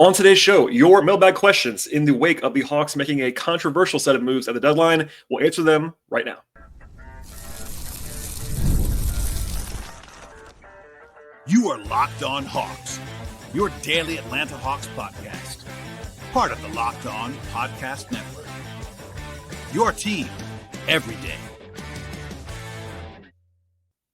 On today's show, your mailbag questions in the wake of the Hawks making a controversial set of moves at the deadline. We'll answer them right now. You are Locked On Hawks, your daily Atlanta Hawks podcast. Part of the Locked On Podcast Network. Your team every day.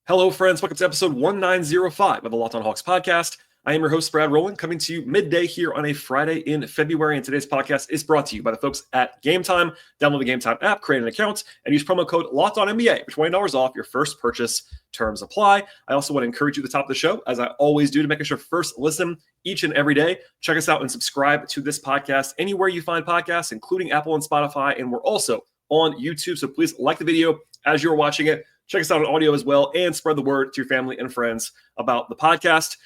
Hello, friends. Welcome to episode 1905 of the Locked On Hawks podcast. I am your host, Rowland, coming to you midday here on a Friday in February. And today's podcast is brought to you by the folks at Gametime. Download the Gametime app, create an account, and use promo code LOCKEDONNBA for $20 off your first purchase. Terms apply. I also want to encourage you at the top of the show, as I always do, to make us your first listen each and every day. Check us out and subscribe to this podcast anywhere you find podcasts, including Apple and Spotify. And we're also on YouTube, so please like the video as you're watching it. Check us out on audio as well, and spread the word to your family and friends about the podcast.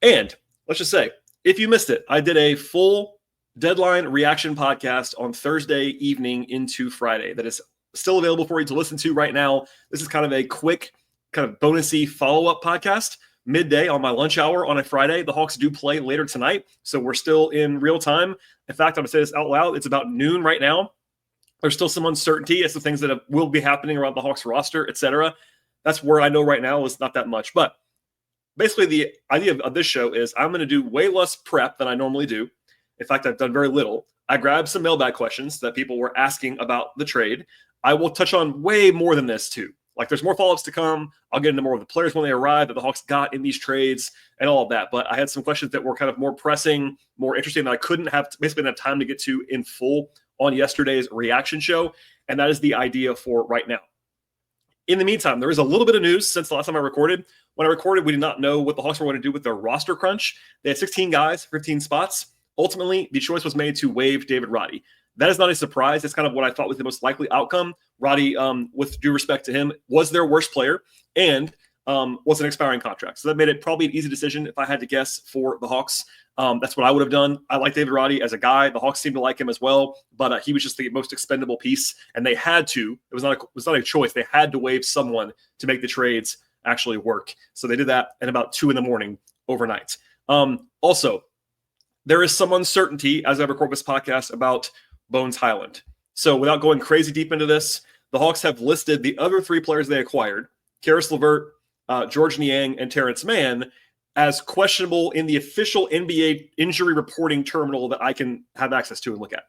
And let's just say, if you missed it, I did a full deadline reaction podcast on Thursday evening into Friday that is still available for you to listen to right now. This is kind of a quick, kind of bonusy follow-up podcast midday on my lunch hour on a Friday. The Hawks do play later tonight, so we're still in real time. In fact, I'm going to say this out loud. It's about noon right now. There's still some uncertainty as to things that will be happening around the Hawks roster, etc. That's where I know right now is not that much, but basically, the idea of this show is I'm going to do way less prep than I normally do. In fact, I've done very little. I grabbed some mailbag questions that people were asking about the trade. I will touch on way more than this, too. Like, there's more follow-ups to come. I'll get into more of the players when they arrive that the Hawks got in these trades and all of that. But I had some questions that were kind of more pressing, more interesting that I couldn't have basically have time to get to in full on yesterday's reaction show. And that is the idea for right now. In the meantime, there is a little bit of news since the last time I recorded. When I recorded, we did not know what the Hawks were going to do with their roster crunch. They had 16 guys, 15 spots. Ultimately, the choice was made to waive David Roddy. That is not a surprise. That's kind of what I thought was the most likely outcome. Roddy, with due respect to him, was their worst player and was an expiring contract. So that made it probably an easy decision, if I had to guess, for the Hawks. That's what I would have done. I like David Roddy as a guy. The Hawks seem to like him as well, but he was just the most expendable piece, and they had to. It was not a choice. They had to waive someone to make the trades actually work. So they did that at about 2 a.m. overnight. Also, there is some uncertainty as I record this podcast about Bones Hyland. So without going crazy deep into this, the Hawks have listed the other 3 players they acquired, Caris LeVert, Georges Niang, and Terance Mann, as questionable in the official NBA injury reporting terminal that I can have access to and look at.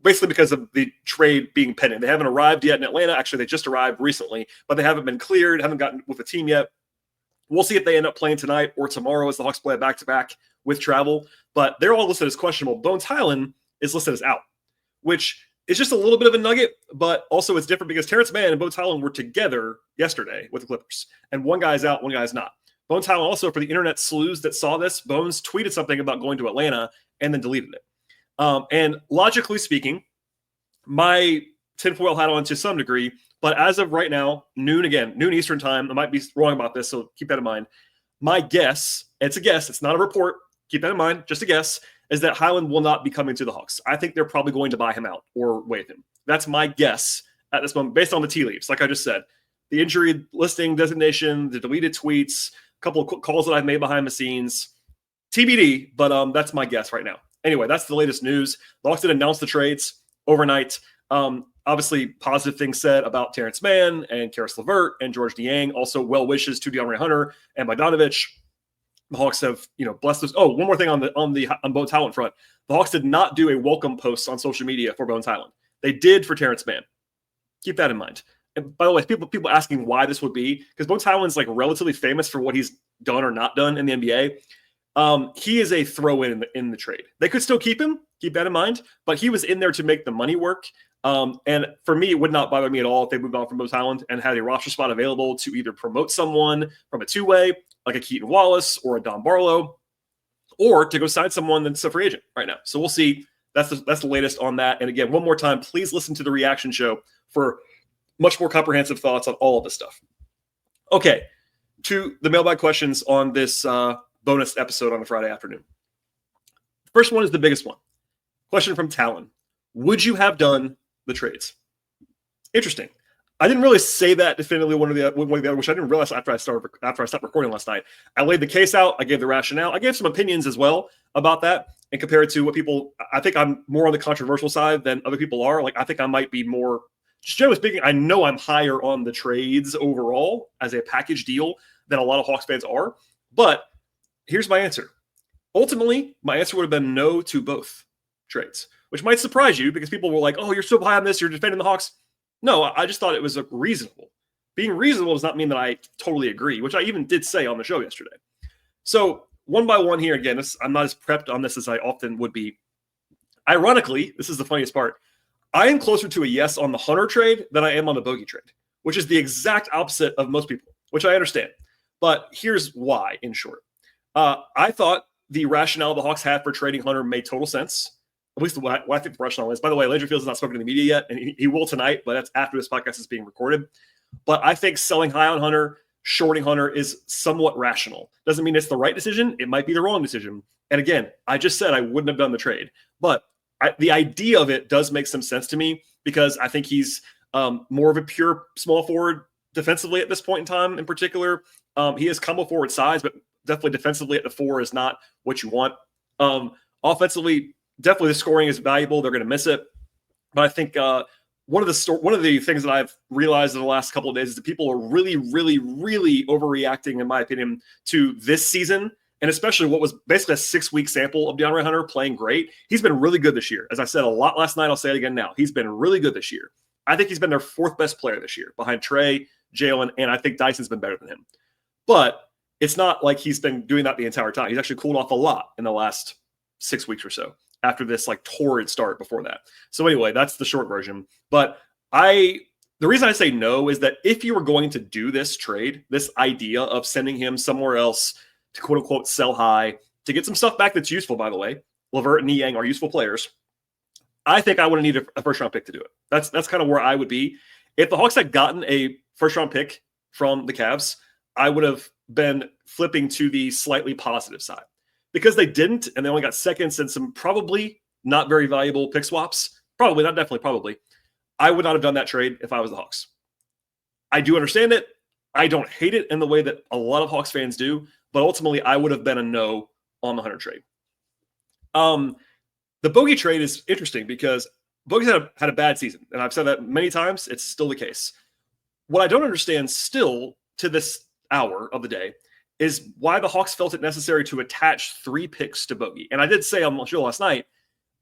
Basically because of the trade being pending. They haven't arrived yet in Atlanta. Actually, they just arrived recently, but they haven't been cleared, haven't gotten with the team yet. We'll see if they end up playing tonight or tomorrow as the Hawks play a back-to-back with travel, but they're all listed as questionable. Bones Hyland is listed as out, which is just a little bit of a nugget, but also it's different because Terance Mann and Bones Hyland were together yesterday with the Clippers, and one guy's out, one guy's not. Bones Hyland also, for the internet sleuths that saw this, Bones tweeted something about going to Atlanta and then deleted it. And logically speaking, my tinfoil hat on to some degree, but as of right now, noon Eastern time, I might be wrong about this, so keep that in mind. My guess, it's a guess, it's not a report, keep that in mind, just a guess, is that Hyland will not be coming to the Hawks. I think they're probably going to buy him out or waive him. That's my guess at this moment, based on the tea leaves, like I just said. The injury listing designation, the deleted tweets, a couple of calls that I've made behind the scenes, TBD, but that's my guess right now. Anyway, that's the latest news. The Hawks did announce the trades overnight. Obviously, positive things said about Terance Mann and Caris LeVert and Georges Niang. Also, well wishes to DeAndre Hunter and Bogdanovic. The Hawks have, blessed us. Oh, one more thing on Bones Hyland front. The Hawks did not do a welcome post on social media for Bones Hyland. They did for Terance Mann. Keep that in mind. And by the way, people asking why this would be, because Bones Hyland's like relatively famous for what he's done or not done in the NBA. He is a throw-in in the trade. They could still keep him, keep that in mind, but he was in there to make the money work. And for me, it would not bother me at all if they moved on from Bones Hyland and had a roster spot available to either promote someone from a two-way, like a Keaton Wallace or a Don Barlow, or to go sign someone that's a free agent right now. So we'll see. That's the latest on that. And again, one more time, please listen to the reaction show for much more comprehensive thoughts on all of this stuff. Okay, to the mailbag questions on this bonus episode on a Friday afternoon. The first one is the biggest one. Question from Talon. Would you have done the trades? Interesting. I didn't really say that definitively one of the other, which I didn't realize after I stopped recording last night. I laid the case out. I gave the rationale. I gave some opinions as well about that, and compared to what people, I think I'm more on the controversial side than other people are. Like, I think I might be more, just generally speaking, I know I'm higher on the trades overall as a package deal than a lot of Hawks fans are. But here's my answer. Ultimately, my answer would have been no to both trades, which might surprise you because people were like, oh, you're so high on this, you're defending the Hawks. No, I just thought it was reasonable. Being reasonable does not mean that I totally agree, which I even did say on the show yesterday. So one by one here, again, I'm not as prepped on this as I often would be. Ironically, this is the funniest part. I am closer to a yes on the Hunter trade than I am on the Bogey trade, which is the exact opposite of most people, which I understand. But here's why, in short. I thought the rationale the Hawks had for trading Hunter made total sense. At least what I think the rationale is. By the way, Landry Fields has not spoken to the media yet, and he will tonight, but that's after this podcast is being recorded. But I think selling high on Hunter, shorting Hunter is somewhat rational. Doesn't mean it's the right decision. It might be the wrong decision. And again, I just said I wouldn't have done the trade. But the idea of it does make some sense to me because I think he's more of a pure small forward defensively at this point in time in particular. He has combo forward size, but definitely defensively at the 4 is not what you want. Offensively, definitely the scoring is valuable. They're going to miss it. But I think one of the things that I've realized in the last couple of days is that people are really, really, really overreacting, in my opinion, to this season, and especially what was basically a 6-week sample of DeAndre Hunter playing great. He's been really good this year. As I said a lot last night, I'll say it again now. He's been really good this year. I think he's been their 4th best player this year, behind Trey, Jalen, and I think Dyson's been better than him. But it's not like he's been doing that the entire time. He's actually cooled off a lot in the last 6 weeks or so, after this like torrid start before that. So anyway, that's the short version. But the reason I say no is that if you were going to do this trade, this idea of sending him somewhere else to quote unquote sell high, to get some stuff back that's useful, by the way, LeVert and Niang are useful players. I think I would have needed a first round pick to do it. That's kind of where I would be. If the Hawks had gotten a first round pick from the Cavs, I would have been flipping to the slightly positive side. Because they didn't, and they only got seconds and some probably not very valuable pick swaps, probably, not definitely, probably, I would not have done that trade if I was the Hawks. I do understand it. I don't hate it in the way that a lot of Hawks fans do, but ultimately I would have been a no on the Hunter trade. The Bogey trade is interesting because Bogey's had a bad season, and I've said that many times. It's still the case. What I don't understand still to this hour of the day is why the Hawks felt it necessary to attach 3 picks to Bogey. And I did say on the show last night,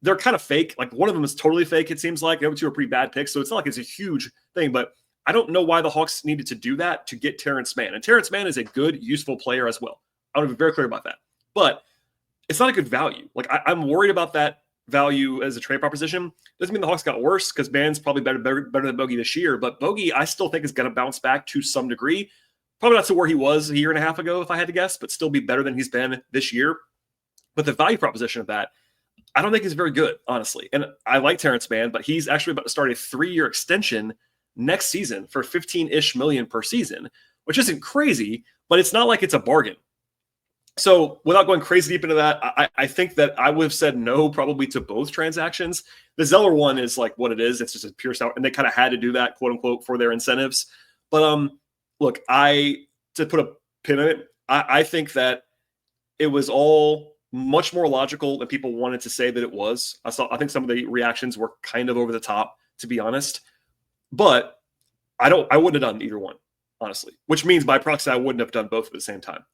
they're kind of fake. Like, one of them is totally fake, it seems like. The other 2 are pretty bad picks, so it's not like it's a huge thing. But I don't know why the Hawks needed to do that to get Terance Mann. And Terance Mann is a good, useful player as well. I want to be very clear about that. But it's not a good value. Like, I'm worried about that value as a trade proposition. Doesn't mean the Hawks got worse, because Mann's probably better than Bogey this year. But Bogey, I still think, is going to bounce back to some degree. Probably not to where he was a year and a half ago, if I had to guess, but still be better than he's been this year. But the value proposition of that, I don't think is very good, honestly. And I like Terance Mann, but he's actually about to start a 3-year extension next season for $15-ish million per season, which isn't crazy, but it's not like it's a bargain. So without going crazy deep into that, I think that I would have said no probably to both transactions. The Zeller one is like what it is. It's just a pure sour, and they kind of had to do that, quote unquote, for their incentives. But look, to put a pin in it, I think that it was all much more logical than people wanted to say that it was. I think some of the reactions were kind of over the top, to be honest. But I wouldn't have done either one, honestly. Which means by proxy, I wouldn't have done both at the same time.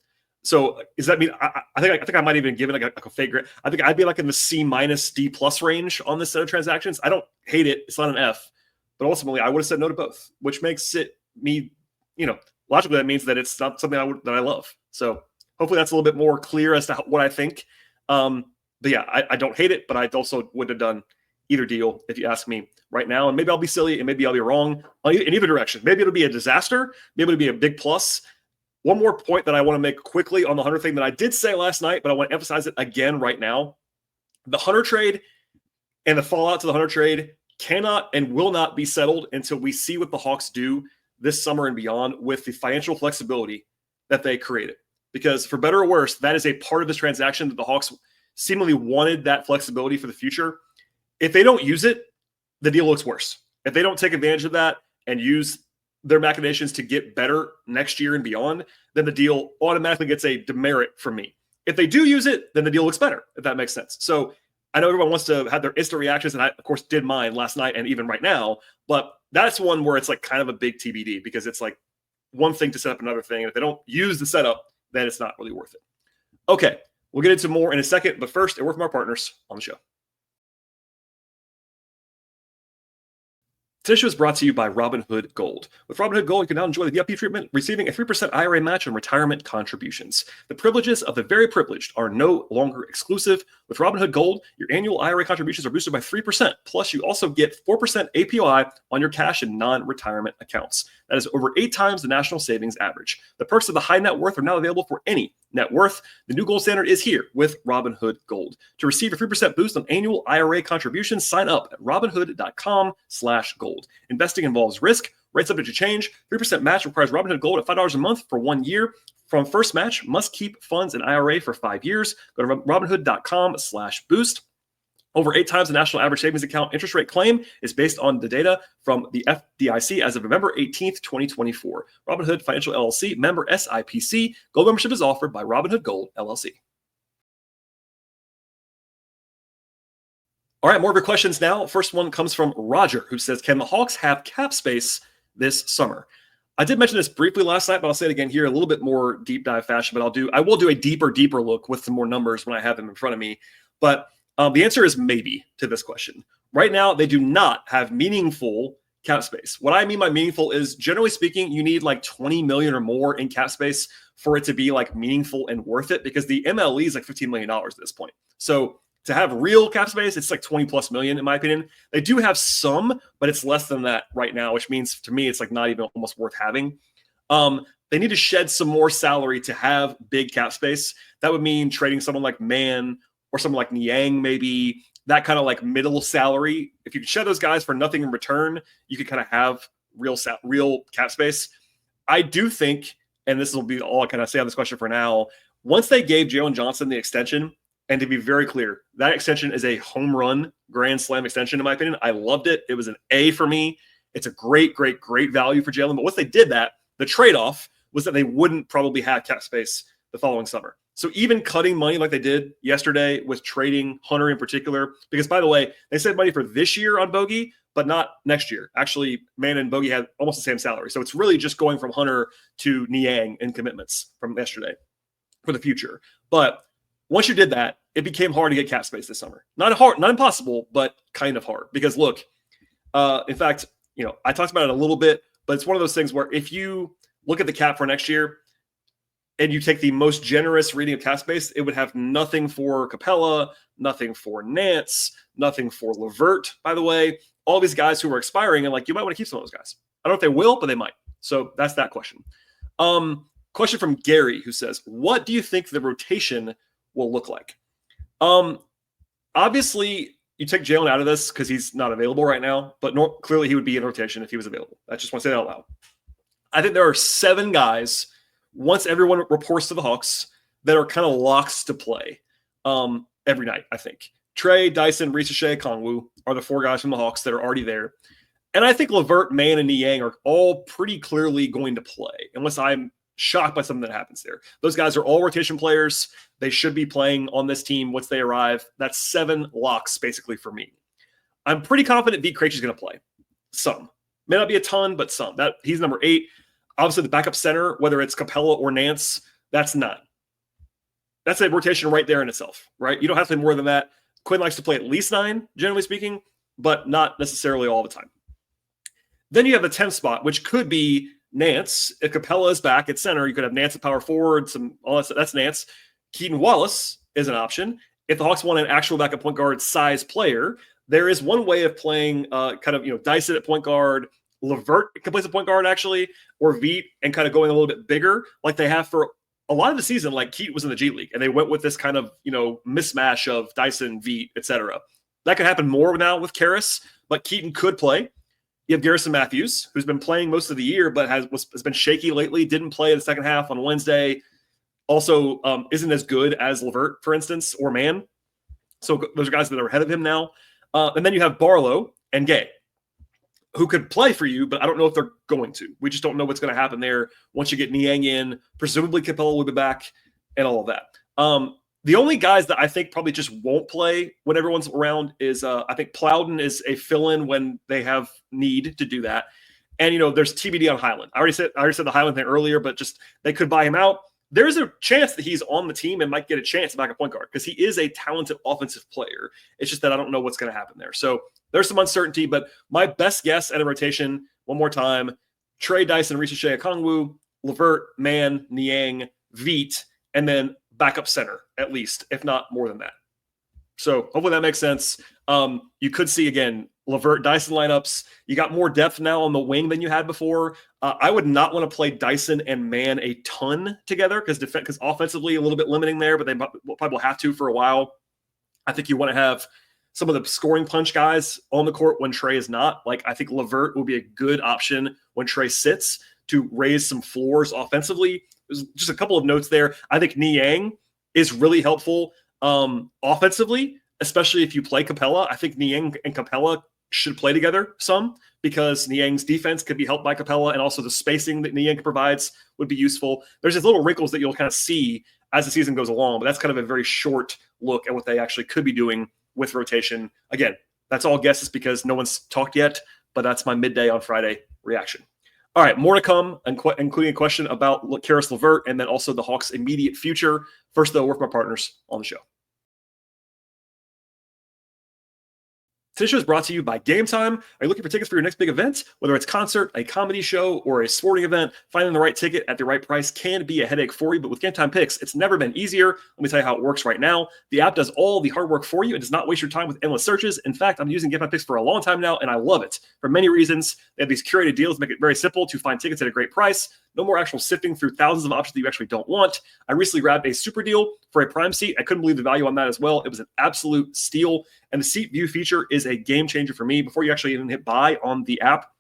So does that mean I think I might even give it like a fake grade? I think I'd be like in the C- D+ range on this set of transactions. I don't hate it. It's not an F, but ultimately I would have said no to both, which makes it me, logically that means that it's not something that I love. So hopefully that's a little bit more clear as to what I think. But yeah, I don't hate it, but I also wouldn't have done either deal if you ask me right now. And maybe I'll be silly and maybe I'll be wrong in either direction. Maybe it'll be a disaster. Maybe it'll be a big plus. One more point that I want to make quickly on the Hunter thing that I did say last night, but I want to emphasize it again right now. The Hunter trade and the fallout to the Hunter trade cannot and will not be settled until we see what the Hawks do this summer and beyond with the financial flexibility that they created. Because for better or worse, that is a part of this transaction that the Hawks seemingly wanted, that flexibility for the future. If they don't use it, the deal looks worse. If they don't take advantage of that and use their machinations to get better next year and beyond, then the deal automatically gets a demerit from me. If they do use it, then the deal looks better, if that makes sense. So I know everyone wants to have their instant reactions, and I, of course, did mine last night and even right now, but that's one where it's like kind of a big TBD because it's like one thing to set up another thing. And if they don't use the setup, then it's not really worth it. Okay, we'll get into more in a second, but first, a word from our partners on the show. Today's show is brought to you by Robinhood Gold. With Robinhood Gold, you can now enjoy the VIP treatment, receiving a 3% IRA match on retirement contributions. The privileges of the very privileged are no longer exclusive. With Robinhood Gold, your annual IRA contributions are boosted by 3%. Plus, you also get 4% APY on your cash and non-retirement accounts. That is over 8 times the national savings average. The perks of the high net worth are now available for any net worth. The new gold standard is here with Robinhood Gold. To receive a 3% boost on annual IRA contributions, sign up at robinhood.com/gold. Investing involves risk. Rates subject to change. 3% match requires Robinhood Gold at $5 a month for 1 year. From first match, must keep funds in IRA for 5 years. Go to robinhood.com/boost. Over 8 times the national average savings account interest rate claim is based on the data from the FDIC as of November 18th, 2024. Robinhood Financial LLC, member SIPC. Gold membership is offered by Robinhood Gold LLC. All right, more of your questions now. First one comes from Roger, who says, can the Hawks have cap space this summer? I did mention this briefly last night, but I'll say it again here, a little bit more deep dive fashion, but I will do a deeper look with some more numbers when I have them in front of me. But the answer is maybe to this question. Right now, they do not have meaningful cap space. What I mean by meaningful is, generally speaking, you need like 20 million or more in cap space for it to be like meaningful and worth it, because the MLE is like $15 million at this point. So to have real cap space, it's like 20 plus million, in my opinion. They do have some, but it's less than that right now, which means to me, it's like not even almost worth having. They need to shed some more salary to have big cap space. That would mean trading someone like Mann or someone like Niang, maybe that kind of like middle salary. If you could shed those guys for nothing in return, you could kind of have real cap space. I do think, and this will be all I kind of say on this question for now, once they gave Jalen Johnson the extension, and to be very clear, that extension is a home run grand slam extension, in my opinion. I loved it. It was an A for me. It's a great value for Jalen. But once they did that, the trade-off was that they wouldn't probably have cap space the following summer. So even cutting money like they did yesterday with trading Hunter in particular, because by the way, they saved money for this year on Bogey, but not next year. Actually, Mann and Bogey had almost the same salary. So it's really just going from Hunter to Niang in commitments from yesterday for the future. But once you did that, it became hard to get cap space this summer. Not impossible, but kind of hard. Because look, in fact, I talked about it a little bit, but it's one of those things where if you look at the cap for next year and you take the most generous reading of cap space, it would have nothing for Capella, nothing for Nance, nothing for LeVert, by the way. All these guys who are expiring, and like you might want to keep some of those guys. I don't know if they will, but they might. So that's that question. Question from Gary, who says, what do you think the rotation will look like? Obviously, you take Jalen out of this because he's not available right now, but clearly he would be in rotation if he was available. I just want to say that out loud. I think there are 7 guys, once everyone reports to the Hawks, that are kind of locks to play every night, I think. Trey, Dyson, Risache, Kongwu are the 4 guys from the Hawks that are already there. And I think LeVert, Mann, and Niang are all pretty clearly going to play, unless I'm shocked by something that happens there. Those guys are all rotation players. They should be playing on this team once they arrive. That's 7 locks, basically, for me. I'm pretty confident V. Krejci is going to play. Some. May not be a ton, but some. He's number 8. Obviously, the backup center, whether it's Capella or Nance, that's not. That's a rotation right there in itself, right? You don't have to play more than that. Quinn likes to play at least 9, generally speaking, but not necessarily all the time. Then you have the 10th spot, which could be Nance. If Capella is back at center, you could have Nance at power forward, all that. That's Nance. Keaton Wallace is an option. If the Hawks want an actual backup point guard size player, there is one way of playing Dyson at point guard. LeVert can play some point guard, actually, or Veet, and kind of going a little bit bigger like they have for a lot of the season. Like Keaton was in the G League, and they went with this kind of, mismatch of Dyson, Veet, etc. That could happen more now with Caris, but Keaton could play. You have Garrison Matthews, who's been playing most of the year, but has been shaky lately, didn't play in the second half on Wednesday. Also, isn't as good as LeVert, for instance, or Mann. So those are guys that are ahead of him now. And then you have Barlow and Gay, who could play for you, but I don't know if they're going to. We just don't know what's going to happen there once you get Niang in. Presumably Capella will be back and all of that. The only guys that I think probably just won't play when everyone's around is I think Plowden is a fill-in when they have need to do that. And, there's TBD on Highland. I already said the Highland thing earlier, but just they could buy him out. There's a chance that he's on the team and might get a chance to back a point guard because he is a talented offensive player. It's just that I don't know what's going to happen there. So there's some uncertainty, but my best guess at a rotation, one more time, Trey Dyson, Risha Okongwu, LeVert, Mann, Niang, Veet, and then backup center, at least, if not more than that. So hopefully that makes sense. You could see, again, LeVert, Dyson lineups. You got more depth now on the wing than you had before. I would not want to play Dyson and Mann a ton together because offensively a little bit limiting there, but they probably will have to for a while. I think you want to have some of the scoring punch guys on the court when Trey is not. Like, I think LeVert will be a good option when Trey sits to raise some floors offensively. There's just a couple of notes there. I think Niang is really helpful offensively, especially if you play Capella. I think Niang and Capella should play together some because Niang's defense could be helped by Capella, and also the spacing that Niang provides would be useful. There's just little wrinkles that you'll kind of see as the season goes along, but that's kind of a very short look at what they actually could be doing with rotation. Again, that's all guesses because no one's talked yet, but that's my midday on Friday reaction. All right, more to come, including a question about Caris LeVert and then also the Hawks' immediate future. First, though, work with my partners on the show. Today's show is brought to you by Gametime. Are you looking for tickets for your next big event? Whether it's a concert, a comedy show, or a sporting event, finding the right ticket at the right price can be a headache for you, but with Gametime Picks, it's never been easier. Let me tell you how it works right now. The app does all the hard work for you and does not waste your time with endless searches. In fact, I'm using Gametime Picks for a long time now, and I love it for many reasons. They have these curated deals, make it very simple to find tickets at a great price. No more actual sifting through thousands of options that you actually don't want. I recently grabbed a super deal for a prime seat. I couldn't believe the value on that as well. It was an absolute steal. And the seat view feature is a game changer for me. Before you actually even hit buy on the app,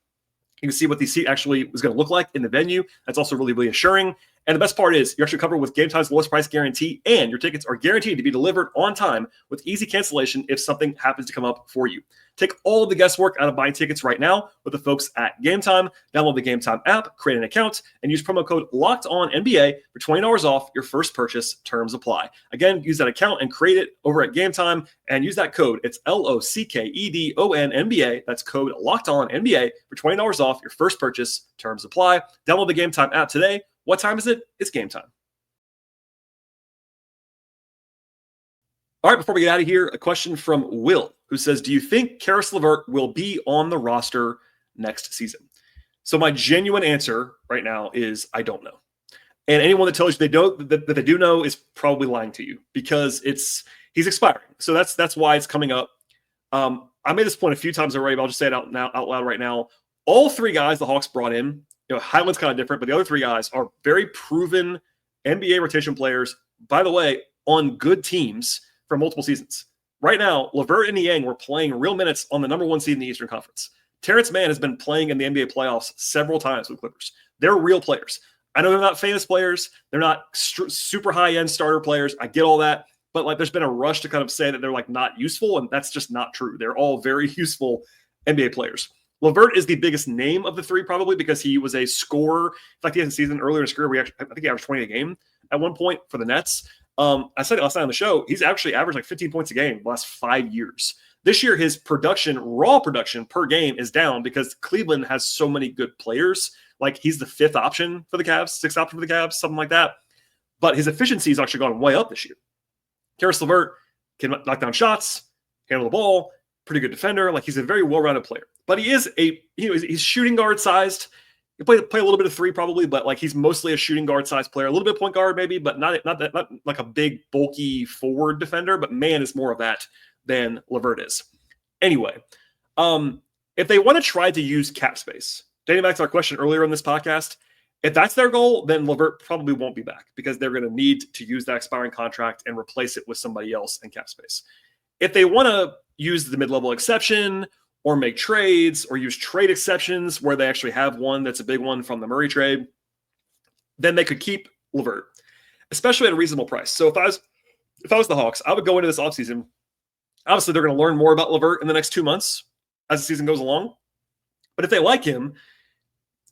you can see what the seat actually was going to look like in the venue. That's also really reassuring. And the best part is you're actually covered with Gametime's lowest price guarantee, and your tickets are guaranteed to be delivered on time with easy cancellation if something happens to come up for you. Take all the guesswork out of buying tickets right now with the folks at Gametime. Download the Gametime app, create an account, and use promo code LOCKEDONNBA for $20 off your first purchase. Terms apply. Again, use that account and create it over at Gametime and use that code. It's LOCKEDONNBA. That's code LOCKEDONNBA for $20 off your first purchase. Terms apply. Download the Gametime app today. What time is it? It's game time. All right, before we get out of here, a question from Will, who says, do you think Caris LeVert will be on the roster next season? So my genuine answer right now is I don't know. And anyone that tells you they don't, that they do know is probably lying to you because he's expiring. So that's why it's coming up. I made this point a few times already, but I'll just say it out loud right now. All three guys the Hawks brought in, Highland's kind of different, but the other three guys are very proven NBA rotation players, by the way, on good teams for multiple seasons. Right now, LeVert and Niang were playing real minutes on the number one seed in the Eastern Conference. Terance Mann has been playing in the NBA playoffs several times with Clippers. They're real players. I know they're not famous players. They're not super high-end starter players. I get all that. But there's been a rush to kind of say that they're not useful, and that's just not true. They're all very useful NBA players. LeVert is the biggest name of the three, probably because he was a scorer. In fact, he had a season earlier in his career where I think he averaged 20 a game at one point for the Nets. I said it last night on the show. He's actually averaged 15 points a game the last 5 years. This year, his raw production per game is down because Cleveland has so many good players. He's the fifth option for the Cavs, sixth option for the Cavs, something like that. But his efficiency has actually gone way up this year. Caris LeVert can knock down shots, handle the ball, pretty good defender. He's a very well-rounded player. But he is he's shooting guard sized. He play a little bit of three probably, but he's mostly a shooting guard sized player. A little bit of point guard maybe, but not like a big bulky forward defender. But Mann is more of that than LeVert is. Anyway, if they want to try to use cap space, dating back to our question earlier in this podcast, if that's their goal, then LeVert probably won't be back because they're going to need to use that expiring contract and replace it with somebody else in cap space. If they want to use the mid-level exception or make trades or use trade exceptions where they actually have one that's a big one from the Murray trade, then they could keep LeVert, especially at a reasonable price. So if I was the Hawks, I would go into this offseason. Obviously, they're going to learn more about LeVert in the next 2 months as the season goes along. But if they like him,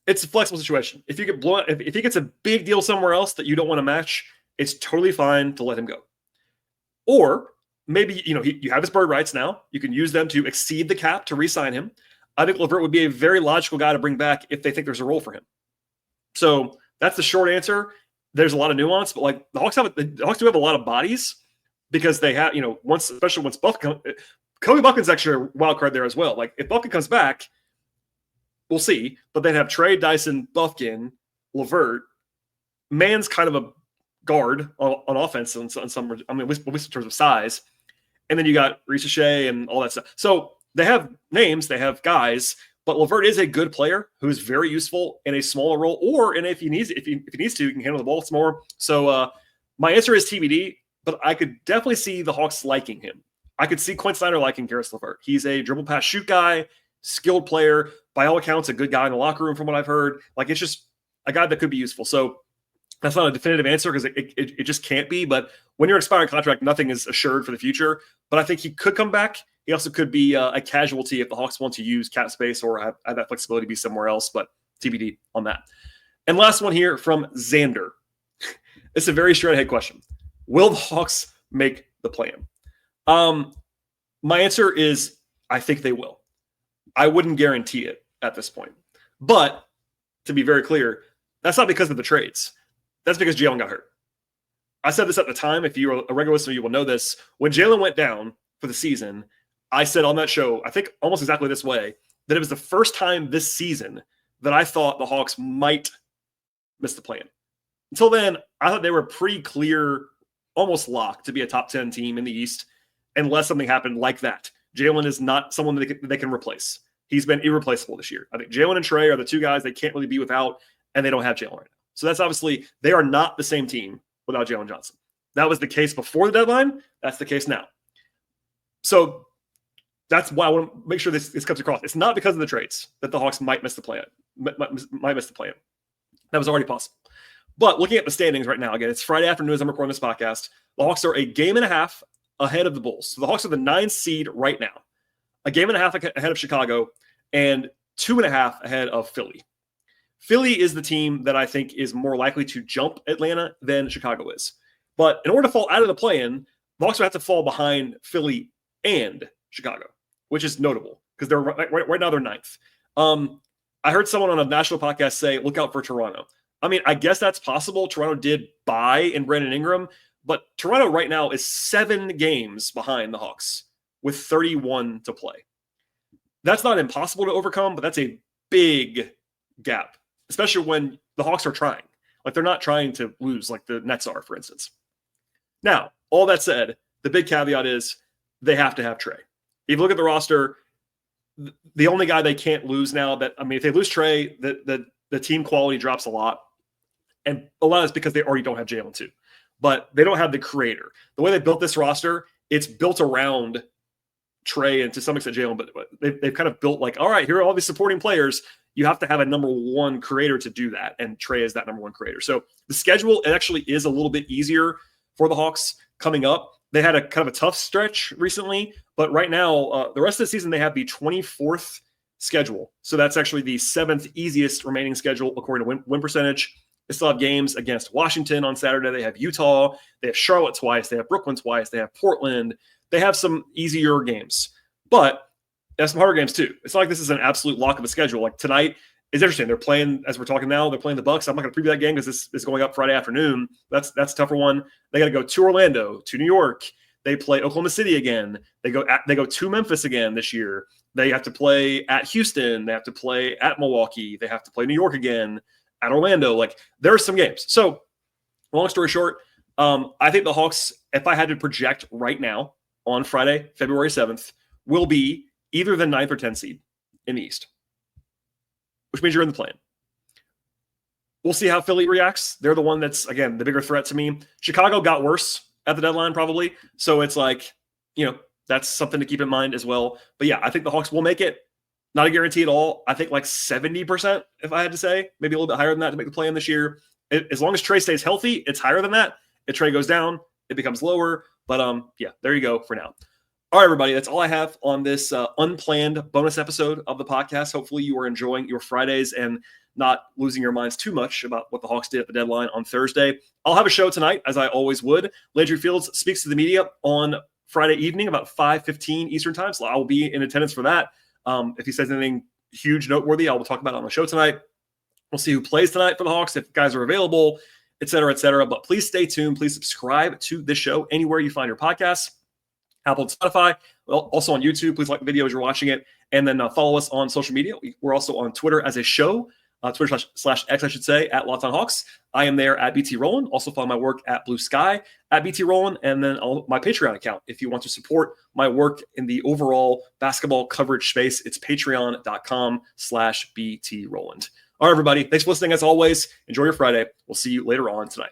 it's a flexible situation. If you get blown, if he gets a big deal somewhere else that you don't want to match, it's totally fine to let him go. Or maybe, you have his bird rights now. You can use them to exceed the cap to re-sign him. I think LeVert would be a very logical guy to bring back if they think there's a role for him. So that's the short answer. There's a lot of nuance, but like the Hawks do have a lot of bodies because they have, especially once Buffkin, Kobe Buffkin's actually a wild card there as well. Like if Buffkin comes back, we'll see, but they'd have Trey, Dyson, Buffkin, LeVert. Mann's kind of a guard on offense in some, at least in terms of size. And then you got Reese Shea and all that stuff. So they have names, they have guys, but LeVert is a good player who is very useful in a smaller role, and if he needs to, he can handle the ball some more. So my answer is TBD, but I could definitely see the Hawks liking him. I could see Quinn Snyder liking Caris LeVert. He's a dribble pass shoot guy, skilled player, by all accounts, a good guy in the locker room from what I've heard. Like it's just a guy that could be useful. So that's not a definitive answer because it just can't be. But when you're expiring contract, nothing is assured for the future. But I think he could come back. He also could be a casualty if the Hawks want to use cap space or have that flexibility to be somewhere else. But TBD on that. And last one here from Xander. It's a very straight ahead question. Will the Hawks make the play-in? My answer is I think they will. I wouldn't guarantee it at this point. But to be very clear, that's not because of the trades. That's because Jalen got hurt. I said this at the time. If you're a regular listener, you will know this. When Jalen went down for the season, I said on that show, I think almost exactly this way, that it was the first time this season that I thought the Hawks might miss the play-in. Until then, I thought they were pretty clear, almost locked to be a top 10 team in the East, unless something happened like that. Jalen is not someone that they can replace. He's been irreplaceable this year. I think Jalen and Trey are the two guys they can't really be without, and they don't have Jalen right now. So that's obviously, they are not the same team without Jalen Johnson. That was the case before the deadline. That's the case now. So that's why I want to make sure this comes across. It's not because of the trades that the Hawks might miss the play-in. Might miss the play-in. That was already possible. But looking at the standings right now, again, it's Friday afternoon as I'm recording this podcast. The Hawks are a game and a half ahead of the Bulls. So the Hawks are the 9th seed right now. A game and a half ahead of Chicago and 2.5 ahead of Philly. Philly is the team that I think is more likely to jump Atlanta than Chicago is. But in order to fall out of the play-in, the Hawks would have to fall behind Philly and Chicago, which is notable because they're right now they're 9th. I heard someone on a national podcast say, look out for Toronto. I mean, I guess that's possible. Toronto did buy in Brandon Ingram, but Toronto right now is 7 games behind the Hawks with 31 to play. That's not impossible to overcome, but that's a big gap, especially when the Hawks are trying. Like they're not trying to lose like the Nets are, for instance. Now, all that said, the big caveat is they have to have Trey. If you look at the roster, the only guy they can't lose now if they lose Trey, the team quality drops a lot. And a lot is because they already don't have Jalen too. But they don't have the creator. The way they built this roster, it's built around Trey and to some extent Jalen, but they've kind of built like, all right, here are all these supporting players. You have to have a number one creator to do that. And Trey is that number one creator. So the schedule actually is a little bit easier for the Hawks coming up. They had a kind of a tough stretch recently, but right now, the rest of the season, they have the 24th schedule. So that's actually the 7th easiest remaining schedule according to win percentage. They still have games against Washington on Saturday. They have Utah. They have Charlotte twice. They have Brooklyn twice. They have Portland. They have some easier games, but they have some harder games too. It's not like this is an absolute lock of a schedule. Like tonight is interesting. They're playing, as we're talking now, they're playing the Bucks. I'm not going to preview that game because this is going up Friday afternoon. That's a tougher one. They got to go to Orlando, to New York. They play Oklahoma City again. They go to Memphis again this year. They have to play at Houston. They have to play at Milwaukee. They have to play New York again, at Orlando. Like there are some games. So long story short, I think the Hawks, if I had to project right now on Friday, February 7th, will be either the 9th or 10th seed in the East, which means you're in the play-in. We'll see how Philly reacts. They're the one that's, again, the bigger threat to me. Chicago got worse at the deadline probably. So it's like, that's something to keep in mind as well. But yeah, I think the Hawks will make it. Not a guarantee at all. I think like 70%, if I had to say, maybe a little bit higher than that to make the play-in this year. As long as Trey stays healthy, it's higher than that. If Trey goes down, it becomes lower. But yeah, there you go for now. All right, everybody, that's all I have on this unplanned bonus episode of the podcast. Hopefully you are enjoying your Fridays and not losing your minds too much about what the Hawks did at the deadline on Thursday. I'll have a show tonight, as I always would. Landry Fields speaks to the media on Friday evening about 5:15 Eastern time, so I will be in attendance for that. If he says anything huge, noteworthy, I will talk about it on the show tonight. We'll see who plays tonight for the Hawks, if guys are available, et cetera, et cetera. But please stay tuned. Please subscribe to this show anywhere you find your podcasts. Apple and Spotify, also on YouTube. Please like the video as you're watching it. And then follow us on social media. We're also on Twitter as a show, Twitter/X, I should say, at Locked On Hawks. I am there at BT Rowland. Also follow my work at Blue Sky at BT Rowland. And then my Patreon account. If you want to support my work in the overall basketball coverage space, it's patreon.com/BT Rowland. All right, everybody. Thanks for listening as always. Enjoy your Friday. We'll see you later on tonight.